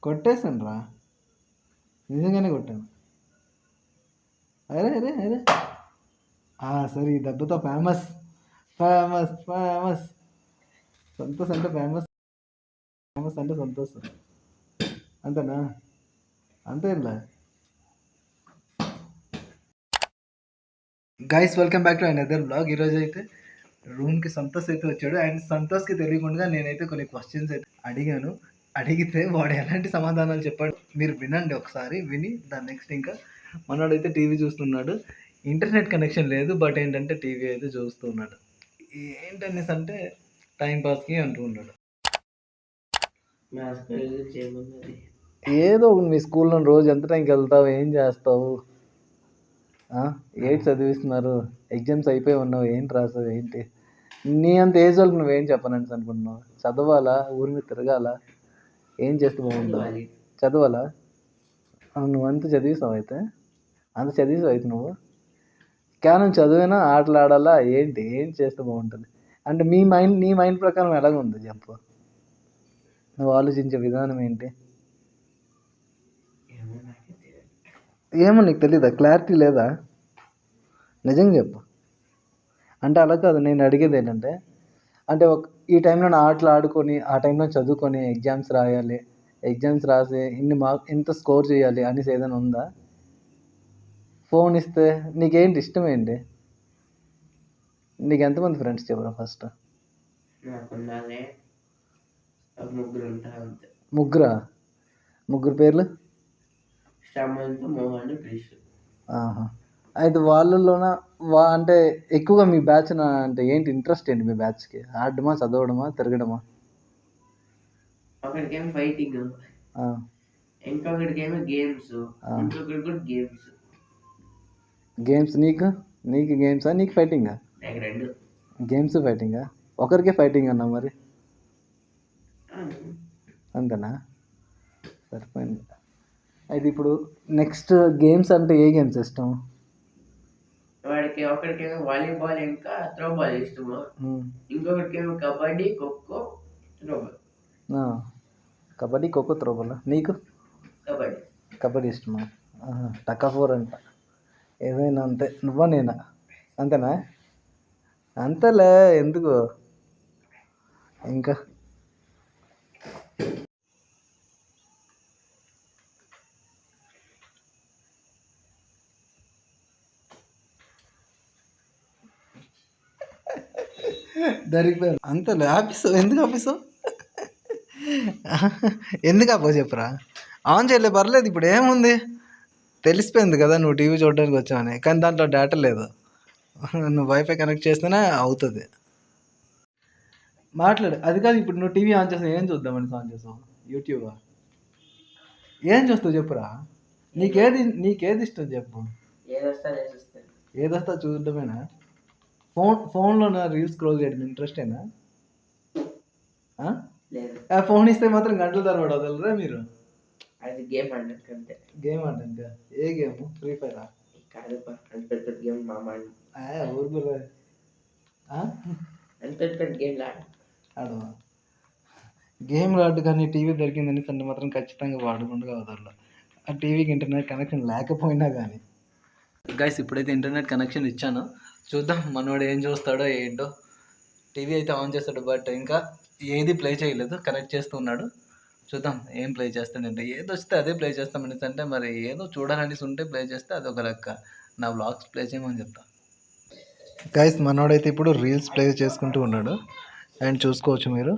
కొట్టేసాను రా, నిజంగానే కొట్టాను. అరే అరే అరే సరే, ఈ దెబ్బతో ఫేమస్ ఫేమస్ ఫేమస్. సంతోష్ అంటే ఫేమస్, ఫేమస్ అంటే సంతోష్. అంతేనా? అంతేలా guys, welcome back to another blog. ఈరోజు అయితే రూమ్కి సంతోష్ అయితే వచ్చాడు. అండ్ సంతోష్కి తెలియకుండా నేనైతే కొన్ని క్వశ్చన్స్ అయితే అడిగాను. అడిగితే వాడు ఎలాంటి సమాధానాలు చెప్పాడు మీరు వినండి ఒకసారి. విని దాని నెక్స్ట్ ఇంకా మనోడైతే టీవీ చూస్తున్నాడు. ఇంటర్నెట్ కనెక్షన్ లేదు, బట్ ఏంటంటే టీవీ అయితే చూస్తున్నాడు. ఏంటనేసి అంటే టైంపాస్కి అంటూ ఉన్నాడు. ఏదో మీ స్కూల్లో రోజు ఎంత టైంకి వెళ్తావు, ఏం చేస్తావు, ఏంటి చదివిస్తున్నారు, ఎగ్జామ్స్ అయిపోయి ఉన్నావు, ఏంటి రాసావు, ఏంటి నీ అంత ఏజ్ వాళ్ళకి నువ్వేం చెప్పనండి అనుకుంటున్నావు? చదవాలా, ఊరి మీద తిరగాల, ఏం చేస్తే బాగుంటుంది? చదవాలా? నువ్వు అంత చదివిస్తావు అయితే, అంత చదివిస్తావు అయితే నువ్వు కేవలం చదివేనా, ఆటలు ఆడాలా, ఏంటి ఏం చేస్తే బాగుంటుంది అంటే నీ మైండ్ ప్రకారం ఎలాగుంది చెప్పు? నువ్వు ఆలోచించే విధానం ఏంటి? ఏమో నీకు తెలీదా? క్లారిటీ లేదా? నిజంగా చెప్పు. అంటే అలా కాదు, నేను అడిగేది ఏంటంటే, అంటే ఈ టైంలో ఆటలు ఆడుకొని, ఆ టైంలో చదువుకొని ఎగ్జామ్స్ రాయాలి, ఎగ్జామ్స్ రాసి ఇంత స్కోర్ చేయాలి అనేసి ఏదైనా ఉందా? ఫోన్ ఇస్తే నీకేంటి ఇష్టం ఏంటి? నీకు ఎంతమంది ఫ్రెండ్స్ చెప్పరా ఫస్ట్? ముగ్గురా? ముగ్గురు పేర్లు? అయితే వాళ్ళలోన అంటే ఎక్కువగా మీ బ్యాచ్ అంటే ఏంటి ఇంట్రెస్ట్ ఏంటి మీ బ్యాచ్కి? ఆడడమా, చదవడమా, తిరగడమా? ఒకరికేమో ఫైటింగ్, ఇంకొకరికేమో గేమ్స్, ఇంకొకరికి కూడా గేమ్స్. గేమ్స్ నీకు గేమ్సా, నీకు ఫైటింగా? నాకు రెండు. గేమ్స్ ఫైటింగా? ఒకరికే ఫైటింగ్ అన్నా మరి? అంతేనా? సరిపోయింది. అయితే ఇప్పుడు నెక్స్ట్ గేమ్స్ అంటే ఏ గేమ్స్ ఇష్టం? వాడికి ఒకరికేమో వాలీబాల్ ఇంకా త్రోబాల్ ఇష్టము, ఇంకొకరికేమో కబడ్డీ, ఖోఖో, త్రోబాల్. కబడ్డీ, ఖోఖో, త్రోబాల్. నీకు? కబడ్డీ ఇష్టమా? టక్ ఆఫ్ వార్ అంట, ఏదైనా అంతే. నువ్వా నేనా? అంతేనా? అంతేలే, ఎందుకు ఇంకా. దొరికిపోయాను అంతేలే. ఆఫీసు ఎందుకు? ఆఫీసు ఎందుకు ఆపో చెప్పురా. ఆన్ చేయలే, పర్లేదు, ఇప్పుడు ఏముంది, తెలిసిపోయింది కదా నువ్వు టీవీ చూడడానికి వచ్చావని. కానీ దాంట్లో డేటా లేదు, నువ్వు వైఫై కనెక్ట్ చేస్తేనే అవుతుంది. మాట్లాడు. అది కాదు, ఇప్పుడు నువ్వు టీవీ ఆన్ చేస్తావు, ఏం చూద్దామని ఆన్ చేస్తావు? యూట్యూబా? ఏం చూస్తావు చెప్పురా. నీకేది ఇష్టం చెప్పు. ఏదొస్తా చూడడమేనా? ఫోన్లో రీల్స్ స్క్రోల్ చేయడం ఇంట్రెస్టేనా? ఫోన్ ఇస్తే మాత్రం గంటల తరబడి వదలరా మీరు? అది గేమ్ ఆడడానికి. గేమ్ ఆడడానికి? ఏ గేమ్? ఫ్రీ ఫైరా? కాదు, అన్పెట్టెడ్ గేమ్ ఊరుకురా. అన్పెట్టెడ్ గేమ్ ఆడవా? గేమ్లు ఆడు, కానీ టీవీ దొరికిందని సంటే మాత్రం ఖచ్చితంగా వాడకుండా వదలరు. ఆ టీవీకి ఇంటర్నెట్ కనెక్షన్ లేకపోయినా కానీ. గైస్, ఇప్పుడైతే ఇంటర్నెట్ కనెక్షన్ ఇచ్చాను, చూద్దాం మనోడు ఏం చూస్తాడో ఏంటో. టీవీ అయితే ఆన్ చేస్తాడు, బట్ ఇంకా ఏది ప్లే చేయలేదు, కనెక్ట్ చేస్తున్నాడు. చూద్దాం ఏం ప్లే చేస్తాడంటే. ఏదో వస్తే అదే ప్లే చేస్తామనేసి అంటే, మరి ఏదో చూడాలనేసి ఉంటే ప్లే చేస్తే అదొక లెక్క. నా వ్లాగ్స్ ప్లే చేయమని చెప్తా. గైస్, మనోడైతే ఇప్పుడు రీల్స్ ప్లే చేసుకుంటూ ఉన్నాడు, అండ్ చూసుకోవచ్చు మీరు.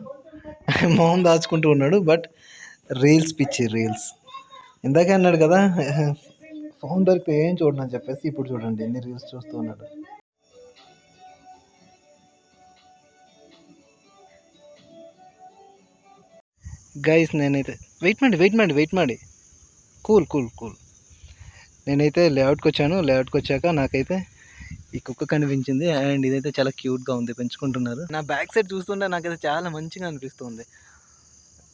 మొహం దాచుకుంటూ ఉన్నాడు, బట్ రీల్స్ పిచ్చి, రీల్స్. ఇందాకే అన్నాడు కదా ఫోన్ దొరికితే ఏం చూడనని చెప్పేసి, ఇప్పుడు చూడండి ఎన్ని రీల్స్ చూస్తూ ఉన్నాడు. గైస్, నేనైతే వెయిట్ ಮಾಡಿ కూల్. నేనైతే లేఅవుట్కి వచ్చాను. లేఅవుట్కి వచ్చాక నాకైతే ఈ కుక్క కనిపించింది, అండ్ ఇదైతే చాలా క్యూట్గా ఉంది, పెంచుకుంటున్నారు. నా బ్యాక్ సైడ్ చూస్తుంటే నాకైతే చాలా మంచిగా అనిపిస్తుంది.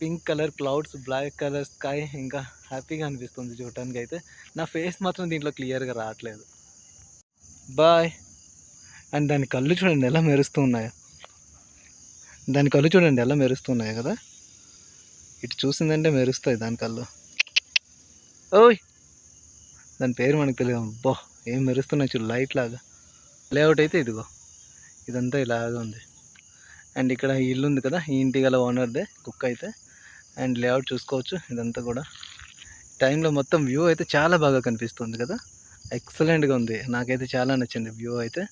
Pink colour clouds, black colour sky, ఇంకా హ్యాపీగా అనిపిస్తుంది చూడటానికి. అయితే నా ఫేస్ మాత్రం దీంట్లో క్లియర్గా రావట్లేదు. బాయ్. అండ్ దాని కళ్ళు చూడండి ఎలా మెరుస్తూ ఉన్నాయో కదా. ఇటు చూసిందంటే మెరుస్తాయి దాని కళ్ళు. ఓయ్ దాని పేరు మనకు తెలియదు. అబ్బో ఏం మెరుస్తున్నాయి చూడు లైట్ లాగా. లేఅవుట్ అయితే ఇదిగో ఇదంతా ఇలాగ ఉంది. అండ్ ఇక్కడ ఈ ఇల్లు ఉంది కదా, ఈ ఇంటి గల ఓనర్దే కుక్క అయితే. అండ్ లేఅవుట్ చూసుకోవచ్చు ఇదంతా కూడా. టైంలో మొత్తం వ్యూ అయితే చాలా బాగా కనిపిస్తుంది కదా, ఎక్సలెంట్గా ఉంది. నాకైతే చాలా నచ్చింది వ్యూ అయితే.